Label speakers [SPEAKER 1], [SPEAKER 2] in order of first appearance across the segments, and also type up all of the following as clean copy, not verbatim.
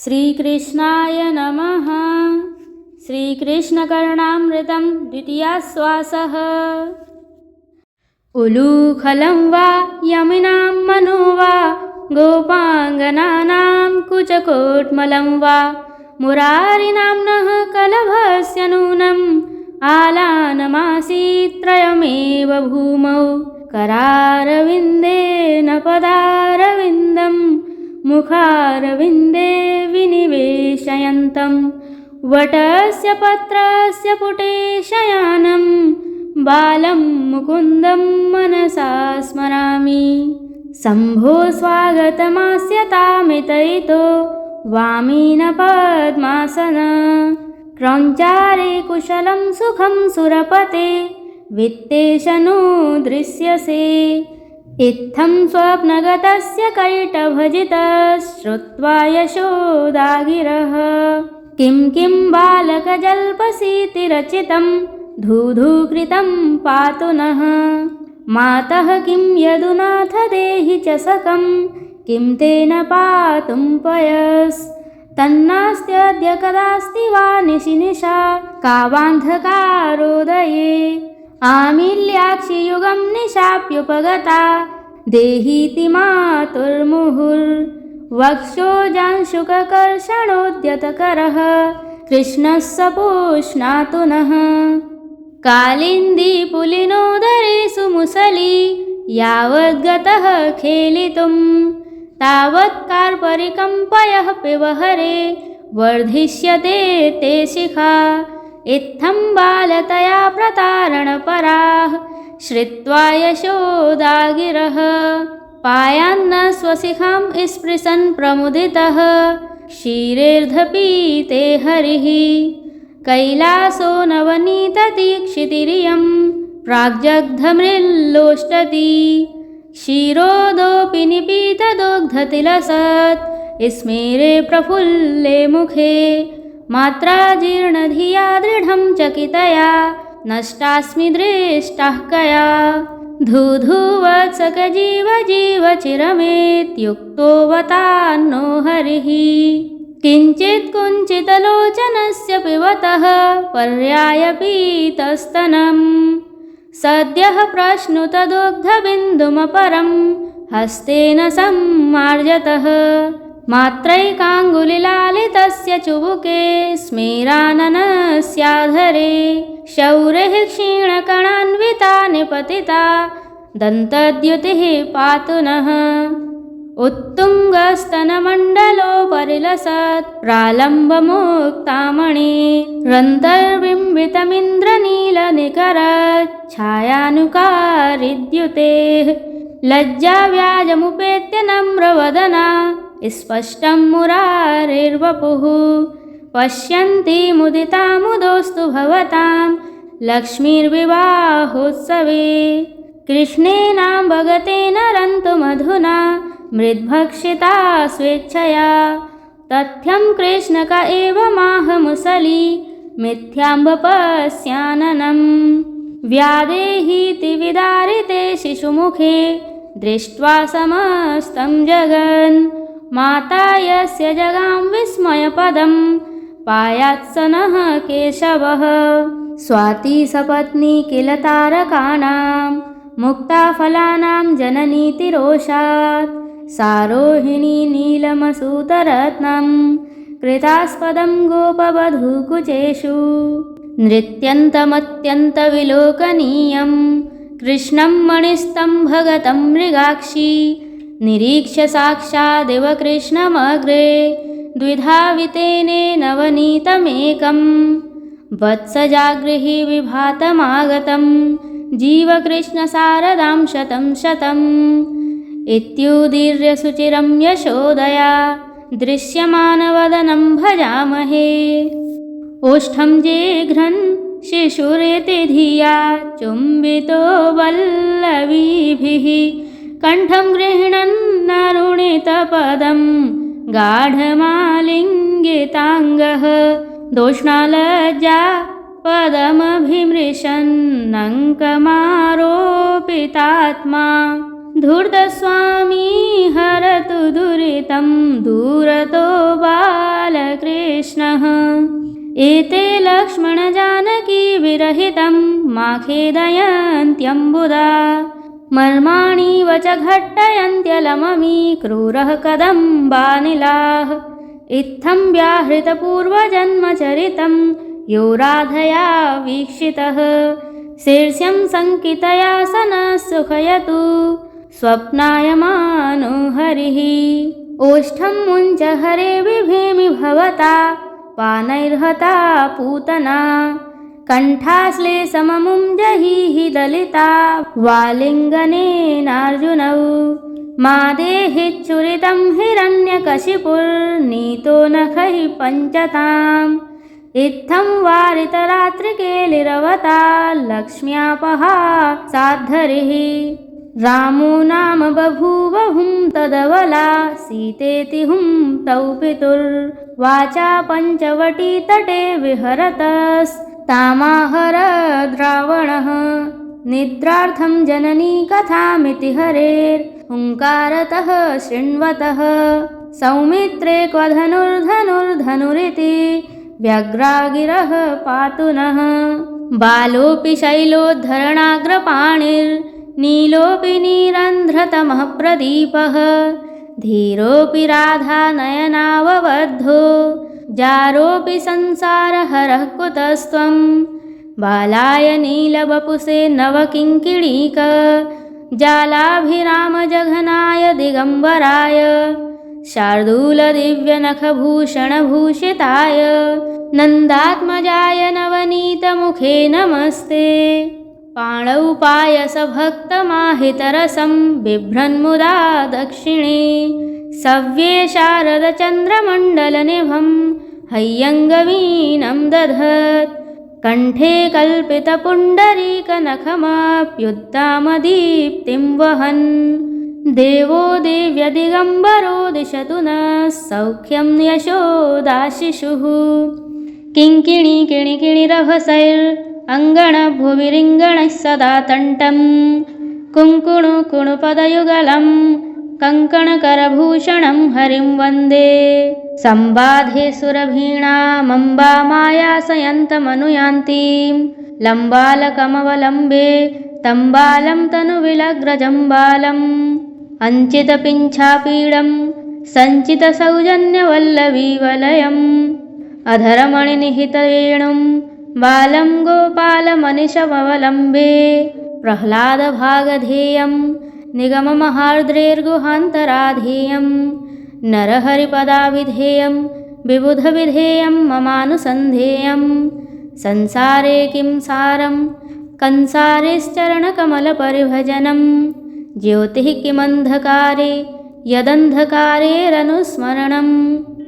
[SPEAKER 1] श्रीकृष्णाय नमः। श्रीकृष्णकरुणामृतं द्वितीयाश्वासः। उलूखलं वा यमुनां मनो वा गोपाङ्गनानां कुचकोट्मलं वा मुरारिनाम्नः कलभस्य नूनम् आलानमासीत् त्रयमेव भूमौ करारविन्देन पदारविन्दं मुखारविन्दे विनिवेशयन्तं वटस्य पत्रस्य पुटे शयानं बालं मुकुन्दं मनसा स्मरामि। शम्भो स्वागतमास्यतामितयितो वामीनपद्मासन क्रौञ्चारे कुशलं सुखं सुरपते वित्तेशनो दृश्यसे। इत्थं स्वप्नगतस्य कैटभजितः श्रुत्वा यशोदागिरः किं किं बालकजल्पसीति रचितं धूधूकृतं पातु नः। मातः किं यदुनाथ देहि चषकं किं तेन पातुं पयस् तन्नास्त्यद्य कदास्ति वा निशिनिशा कावान्धकारोदये। आमील्याक्षि युगं निशाप्युपगता देहीति मातुर्मुहुर्वक्षोजांशुककर्षणोद्यतकरः कृष्णः सपोष्णातु नः। कालिन्दीपुलिनोदरेषु मुसली यावद्गतः खेलितुं तावत् कार्परिकम्पयः पिबहरे वर्धिष्यते ते शिखा। इत्थं बालतया प्रतारणपराः श्रुत्वा यशोदागिरः पायान्न स्वशिखां स्पृशन् प्रमुदितः क्षीरेर्धपीते हरिः। कैलासो नवनीतदीक्षितिरियं प्राग्जग्धमृल्लोष्टति क्षीरोदोऽपि निपीतदोग्धतिलसत् स्मेरे प्रफुल्ले मुखे। मात्रा जीर्णधिया दृढं चकितया नष्टास्मि दृष्टाः कया। धूधूवत्सक जीव जीव चिरमेत्युक्तोऽवतान्नो हरिः। किञ्चित् कुञ्चितलोचनस्य पिबतः पर्यायपीतस्तनं सद्यः प्रश्नुतदुग्धबिन्दुमपरं हस्तेन सम्मार्जतः। मात्रैकाङ्गुलिलालितस्य चुबुके स्मेराननस्याधरे शौरेः क्षीणकणान्विता निपतिता दन्तद्युतिः पातु नः। उत्तुङ्गस्तनमण्डलोपरिलसत् प्रालम्बमुक्तामणि रन्तर्बिम्बितमिन्द्रनीलनिकरच्छायानुकारिद्युतेः लज्जाव्याजमुपेत्य नम्रवदना स्पष्टं मुरारेर्वपुः। पश्यन्ति मुदिता मुदोऽस्तु भवतां लक्ष्मीर्विवाहोत्सवे कृष्णेनां भगतेन रन्तुमधुना मृद्भक्षिता स्वेच्छया। तथ्यं कृष्णक एव माह मुसली मिथ्याम्ब पश्याननं व्यादेहीति विदारिते शिशुमुखे दृष्ट्वा समस्तं जगन्। माता यस्य जगां विस्मयपदं पायात् स नः केशवः। स्वाती सपत्नी किल तारकाणां मुक्ताफलानां जननीति रोषात् सारोहिणी नीलमसूतरत्नं कृतास्पदं गोपवधूकुचेषु। नृत्यन्तमत्यन्तविलोकनीयं कृष्णं मणिस्तं भगतं मृगाक्षी निरीक्ष्य साक्षादेव कृष्णमग्रे द्विधावितेने नवनीतमेकं वत्सजागृहि विभातमागतं जीवकृष्णशारदां शतं शतम्। इत्युदीर्य सुचिरं यशोदया दृश्यमानवदनं भजामहे। ओष्ठं जिघ्रन् शिशुरेति धिया चुम्बितो वल्लवीभिः कण्ठं गृह्णन्नरुणितपदं गाढमालिङ्गिताङ्गः दोष्णालज्जा पदमभिमृशन्नङ्कमारोपितात्मा धूर्तस्वामी हरतु दुरितं दूरतो बालबालिकाः कृष्णः। एते लक्ष्मणजानकी विरहितं मा खेदयन्त्यम्बुदा। मर्माणीव च घट्टयन्त्यलममी क्रूरः कदम्बानिलाः। इत्थं व्याहृतपूर्वजन्मचरितं यो राधया वीक्षितः। शीर्ष्यं सङ्कितया सनः सुखयतु स्वप्नायमानो हरिः। ओष्ठं मुञ्च हरे बिभेमि भवता पानैर्हता पूतना। कण्ठाश्लेषममुं जहीहि दलिता वालिङ्गनेनार्जुनौ। मादेहिच्छुरितं हिरण्यकशिपुर्नीतो नखैः पञ्चताम्। इत्थं वारितरात्रिकेलिरवता लक्ष्म्यापहा साद्धरिः। रामो नाम बभूव हुं तदवला सीतेति हुं तौ पितुर्वाचा पञ्चवटीतटे विहरतस्तामाहरद् रावणः। निद्रार्थं जननी कथामिति हरेर्हुङ्कारतः शृण्वतः। सौमित्रे क्व धनुर्धनुर्धनुरिति व्यग्रागिरः पातु नः। बालोऽपि शैलोद्धरणाग्रपाणिर्नीलोऽपि नीरन्ध्रतमः प्रदीपः। धीरोऽपि राधानयनावबद्धो जारोऽपि संसारहरः कुतस्त्वं। बालाय नीलवपुषे नवकिङ्किणीक जालाभिरामजघनाय दिगम्बराय शार्दूलदिव्यनखभूषणभूषिताय नन्दात्मजाय नवनीतमुखे नमस्ते। पाणौ पायसभक्तमाहितरसं बिभ्रन्मुदा दक्षिणे। सव्ये शारदचन्द्रमण्डलनिभं हैयङ्गवीनं दधत्। कण्ठे कल्पितपुण्डरीकनखमाप्युत्तामदीप्तिं वहन्। देवो दिव्यदिगम्बरो दिशतु नः सौख्यं यशोदाशिशुः। किङ्किणीकिणिकिणिरभसैरङ्गणभुविरिङ्गणैः सदा तण्टं। कुङ्कुणुकुणुपदयुगलं कङ्कणकरभूषणं हरिं वन्दे। सम्बाधे सुरभीणामम्बामायासयन्तमनुयान्तीं लम्बालकमवलम्बे तम्बालं तनुविलग्रजम्बालम्। अञ्चितपिञ्छापीडं सञ्चितसौजन्यवल्लवीवलयम्। अधरमणिनिहितवेणुं बालं गोपालमनिशमवलम्बे। प्रह्लादभागधेयं निगममहार्द्रेर्गुहान्तराधेयं। नरहरिपदाभिधेयं विबुधविधेयं ममानुसन्धेयं। संसारे किं सारं कंसारेश्चरणकमलपरिभजनं। ज्योतिः किमन्धकारे यदन्धकारेरनुस्मरणं।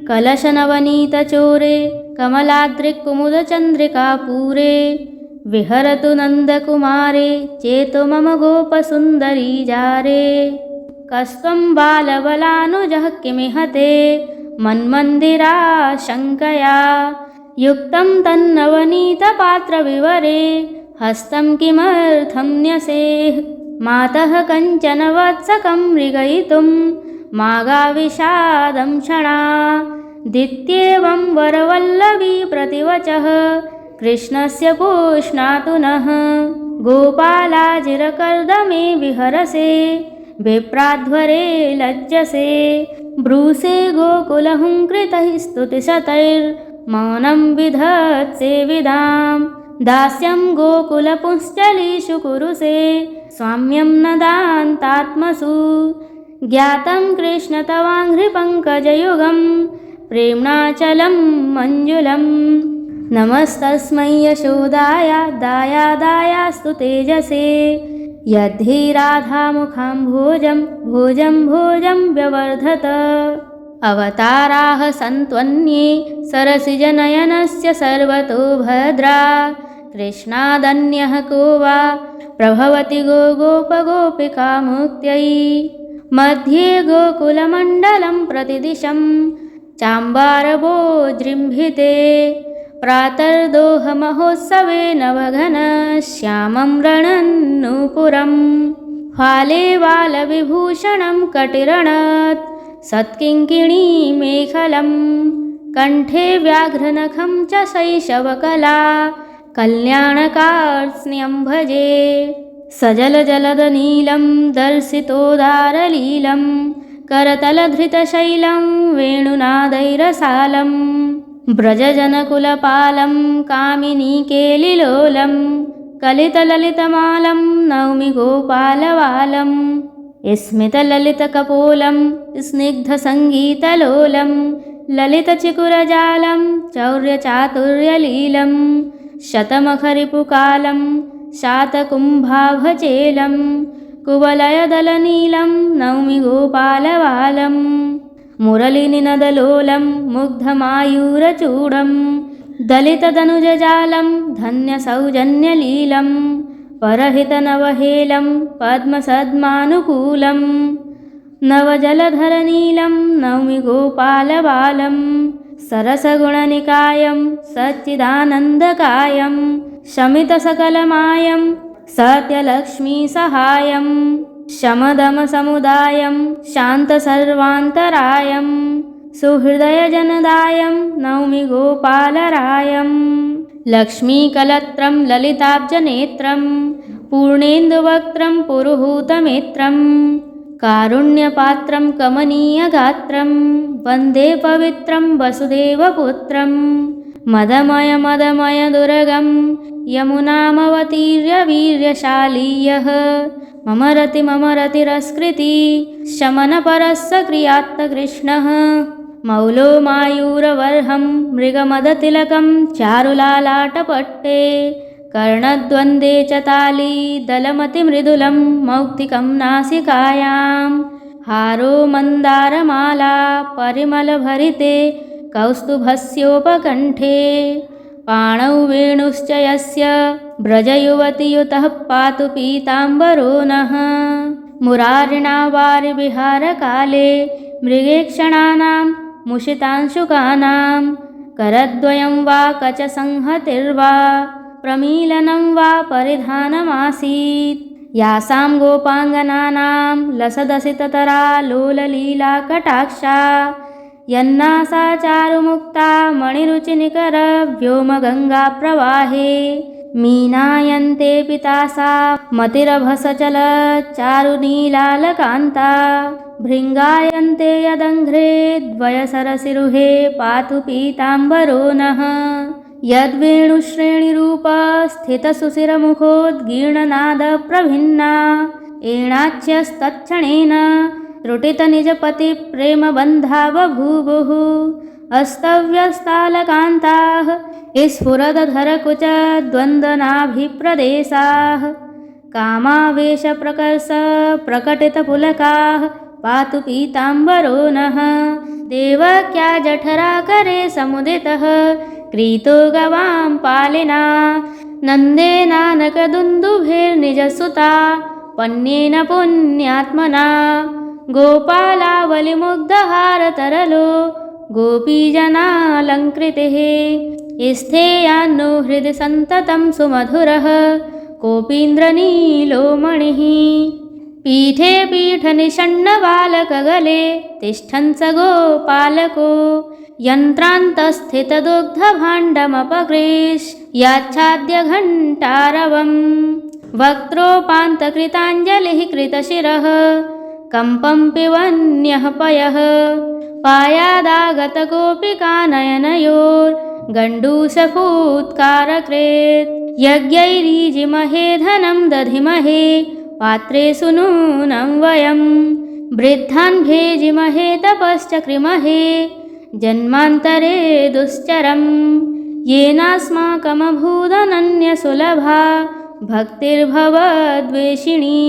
[SPEAKER 1] कलशनवनीतचोरे कमलाद्रिकुमुदचन्द्रिकापूरे। विहरतु नन्दकुमारे चेतो मम गोपसुन्दरी जारे। कस्त्वं बालबलानुजः किमिह ते मन्मन्दिराशङ्कया। युक्तं तन्नवनीतपात्रविवरे हस्तं किमर्थं न्यसेः। मातः कञ्चन वत्सकं मृगयितुं मागाविषादं क्षणा। दित्येवं वरवल्लवी प्रतिवचः कृष्णस्य पुष्णातु नः। गोपालाजिरकर्दमे विहरसे विप्राध्वरे लज्जसे। ब्रूसे गोकुलहुङ्कृतैः स्तुतिशतैर्मौनं विधत्से विदाम्। दास्यं गोकुलपुंश्चलीषु कुरुसे स्वाम्यं न दान्तात्मसु। ज्ञातं कृष्ण तवाङ्घ्रिपङ्कजयुगं प्रेम्णाचलं मञ्जुलं। नमस्तस्मै यशोदाय दायादायास्तु तेजसे। यद्धि राधामुखाम्भोजं भोजं भोजं व्यवर्धत। अवताराः सन्त्वन्ये सरसिजनयनस्य सर्वतो भद्रा। कृष्णादन्यः को वा प्रभवति गोगोपगोपिकामुक्त्यै। मध्ये गोकुलमण्डलं प्रतिदिशं चाम्बारवो जृम्भिते। प्रातर्दोहमहोत्सवे नवघनश्यामं रणन्नूपुरं। हाले वालविभूषणं कटिरणत् सत्किङ्किणीमेखलं। कण्ठे व्याघ्रनखं च शैशवकला कल्याणकार्त्स्न्यं भजे। सजलजलदनीलं दर्शितोदारलीलं करतलधृतशैलं वेणुनादैरसालं व्रजजनकुलपालं कामिनीकेलिलोलं कलितललितमालं नौमि गोपालवालं स्मितललितकपोलं स्निग्धसङ्गीतलोलं ललितचिकुरजालं चौर्यचातुर्यलीलं शतमखरिपुकालं शातकुम्भाभचेलं कुवलयदलनीलं नौमि गोपालवालं मुरलिनिनदलोलं मुग्धमायूरचूडं दलितदनुजजालं धन्यसौजन्यलीलं परहितनवहेलं पद्मसद्मानुकूलं नवजलधरनीलं नौमि गोपालबालं सरसगुणनिकायं सच्चिदानन्दकायं शमितसकलमायं सत्यलक्ष्मीसहायं शमदमसमुदायं शान्तसर्वान्तरायं सुहृदयजनदायं नौमि गोपालरायं लक्ष्मीकलत्रं ललिताब्जनेत्रं पूर्णेन्दुवक्त्रं पुरुहूतमेत्रं कारुण्यपात्रं कमनीयगात्रं वन्दे पवित्रं वसुदेवपुत्रं मदमयदुर्गं यमुनामवतीर्य वीर्यशाली यः मम रतिरस्कृति शमनपरस्य क्रियात्तकृष्णः मौलो मायूरवर्हं मृगमदतिलकं चारुलालाटपट्टे कर्णद्वन्द्वे च ताली दलमतिमृदुलं मौक्तिकं नासिकायां हारो मन्दारमाला परिमलभरिते कौस्तुभस्योपकण्ठे पाणौ वेणुश्च यस्य व्रजयुवतियुतः पातु पीताम्बरो नः मुरारिणा वारिविहारकाले मृगेक्षणानां मुषितांशुकानां करद्वयं वा कचसंहतिर्वा प्रमीलनं वा परिधानमासीत् यासां गोपाङ्गनानां लसदसिततरा लोललीलाकटाक्षा यन्नासा चारुमुक्ता मणिरुचिनिकर व्योमगङ्गाप्रवाहे मीनायन्ते पितासा मतिरभसचल चारुनीलालकान्ता भृङ्गायन्ते यदङ्घ्रे द्वयसरसिरुहे पातु पीताम्बरो नः यद्वेणुश्रेणिरूपस्थितसुशिरमुखोद्गीर्णनादप्रभिन्ना एणाच्यस्तत्क्षणेन त्रुटितनिजपतिप्रेमबन्धा बभूवुः अस्तव्यस्तालकान्ताः स्फुरदधरकुचद्वन्द्वनाभिप्रदेशाः कामावेशप्रकर्षप्रकटितपुलकाः पातु पीताम्बरो नः देवक्या जठराकरे समुदितः क्रीतो गवां पालिना नन्देनानकदुन्दुभिर्निजसुता पन्येन पुण्यात्मना गोपालावलिमुग्धहारतरलो गोपीजनालङ्कृतिः स्थेयान्नो हृदि सन्ततं सुमधुरः कोपीन्द्रनीलोमणिः पीठे पीठनिषण्णबालकगले तिष्ठन् स गोपालको यन्त्रान्तस्थितदुग्धभाण्डमपकृष्य याच्छाद्यघण्टारवम् वक्त्रोपान्तकृताञ्जलिः कृतशिरः कम्पं पिबन्यः पयः पायादागतगोपिकानयनयोर्गण्डूसफूत्कारकृत् यज्ञैरीजिमहे धनं दधिमहे पात्रेषु नूनं वयं वृद्धान् भेजिमहे तपश्चक्रिमहे जन्मान्तरे दुश्चरं येनास्माकमभूदनन्यसुलभा भक्तिर्भवद्वेषिणी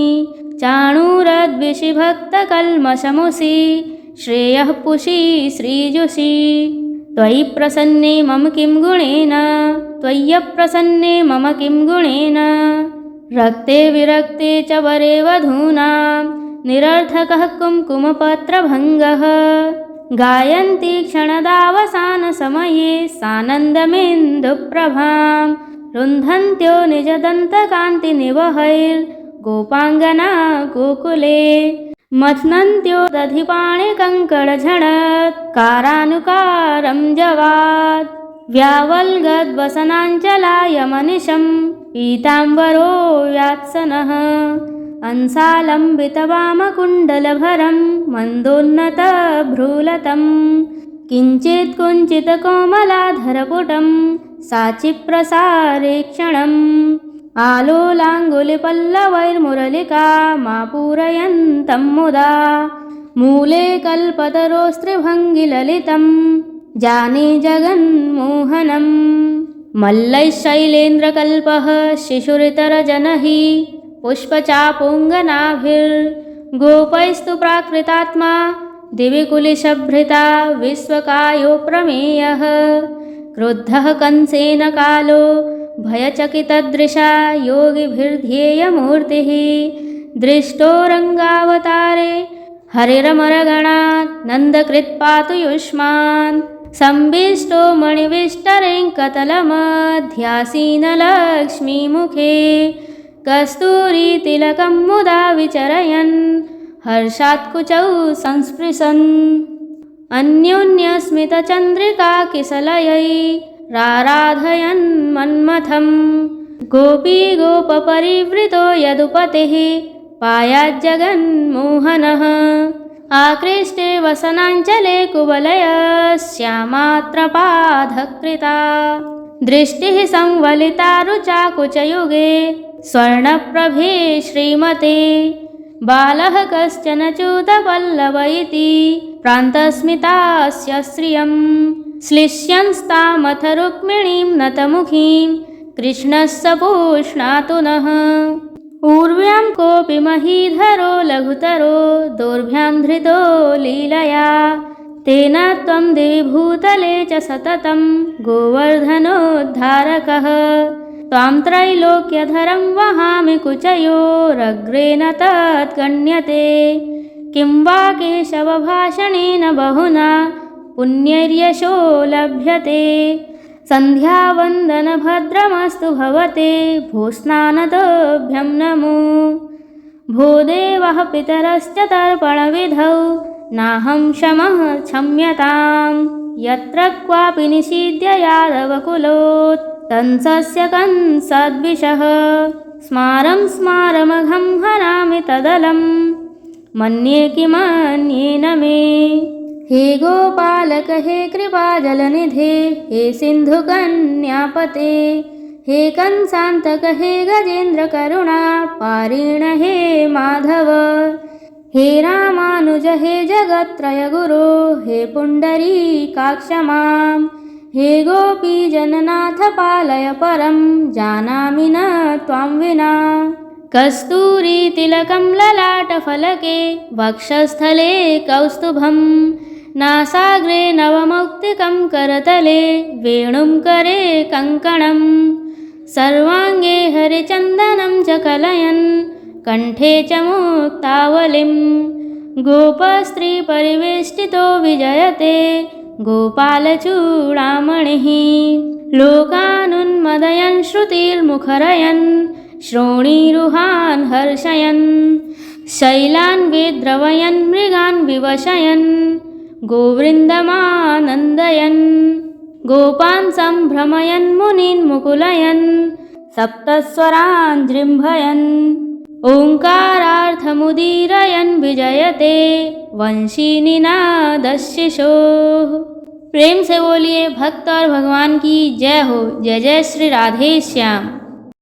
[SPEAKER 1] चाणूरद्विषिभक्तकल्मषमुषि श्रेयः पुषि श्रीजुषि त्वयि प्रसन्ने मम किं गुणेन त्वय्यप्रसन्ने मम किं गुणेन रक्ते विरक्ते च वरे वधूनां निरर्थकः कुङ्कुमपत्रभङ्गः गायन्ति क्षणदावसानसमये सानन्दमेन्दुप्रभां रुन्धन्त्यो निजदन्तकान्तिनिवहैर्गोपाङ्गना गोकुले मथ्नन्त्यो दधिपाणिकङ्कणझणत्कारानुकारं जवात् व्यावल्गद्वसनाञ्चलायमनिशं पीताम्बरो व्यात्सनः अंसालम्बितवामकुण्डलभरं मन्दोन्नतभ्रूलतं किञ्चित् कुञ्चितकोमलाधरपुटं साचिप्रसारेक्षणम् आलोलाङ्गुलिपल्लवैर्मुरलिका मा पूरयन्तं मुदा मूले कल्पतरोस्त्रिभङ्गिललितं जाने जगन्मोहनम् मल्लैः शैलेन्द्रकल्पः शिशुरितरजनः पुष्पचापोङ्गनाभिर्गोपैस्तु प्राकृतात्मा दिवि कुलिशभृता विश्वकायो प्रमेयः क्रुद्धः कंसेन कालो भयचकितदृशा योगिभिर्ध्येयमूर्तिः दृष्टो रङ्गावतारे हरिरमरगणात् नन्दकृत्पातु युष्मान् संविष्टो मणिविष्टरेङ्कतलमध्यासीनलक्ष्मीमुखे कस्तूरीतिलकं मुदा विचरयन् हर्षात्कुचौ संस्पृशन् अन्योन्यस्मितचन्द्रिका किसलयै राराधयन् मन्मथं गोपी गोपपरिवृतो यदुपतिः पायाज्जगन्मोहनः आकृष्टे वसनाञ्चले कुवलयस्यामात्रपाधकृता दृष्टिः संवलिता रुचाकुचयुगे स्वर्णप्रभे श्रीमते बालः कश्चन च्यूतपल्लव इति प्रान्तस्मितास्य श्रियं श्लिष्यंस्तामथ रुक्मिणीं नतमुखीं कृष्णः सपूष्णातु नः ऊर्व्यां कोऽपि महीधरो लघुतरो दोर्भ्यां धृतो लीलया तेन त्वं दिवि भूतले च सततं गोवर्धनोद्धारकः त्वां त्रैलोक्यधरं वहामि कुचयोरग्रेण तद्गण्यते किं वा केशवभाषणेन बहुना पुण्यैर्यशो लभ्यते सन्ध्यावन्दनभद्रमस्तु भवते भो स्नानतोभ्यं नमो भो देवः पितरश्च तर्पणविधौ नाहं क्षमः क्षम्यतां यत्र क्वापि निषीद्य यादवकुलोत् तंसस्य कंसद्विषः स्मारं स्मारमघं हरामि तदलं मन्ये किमन्येन मे हे गोपालक हे कृपाजलनिधे हे सिन्धुकन्यापते हे कंसान्तक हे गजेन्द्रकरुणा पारिण हे माधव हे रामानुज हे जगत्त्रयगुरो हे पुण्डरीकाक्ष मां हे गोपीजननाथ पालय परं जानामि न त्वां विना कस्तूरीतिलकं ललाटफलके वक्षस्थले कौस्तुभं नासाग्रे नवमौक्तिकं करतले वेणुं करे कङ्कणं सर्वाङ्गे हरिचन्दनं च कलयन् कण्ठे च मुक्तावलिं गोपस्त्रीपरिवेष्टितो विजयते गोपालचूडामणिः लोकानुन्मदयन् श्रुतिर्मुखरयन् श्रोणीरुहान् हर्षयन् शैलान् विद्रवयन् मृगान् विवशयन् गोवृन्दमानन्दयन् गोपान् सम्भ्रमयन् मुनीन् मुकुलयन् सप्तस्वरान् जृम्भयन् ओङ्कारार्थमुदीरयन् विजयते वंशीनिनादशिशोः। प्रेम से बोलिए भक्त और भगवान की जय हो। जय जय श्री राधे श्याम।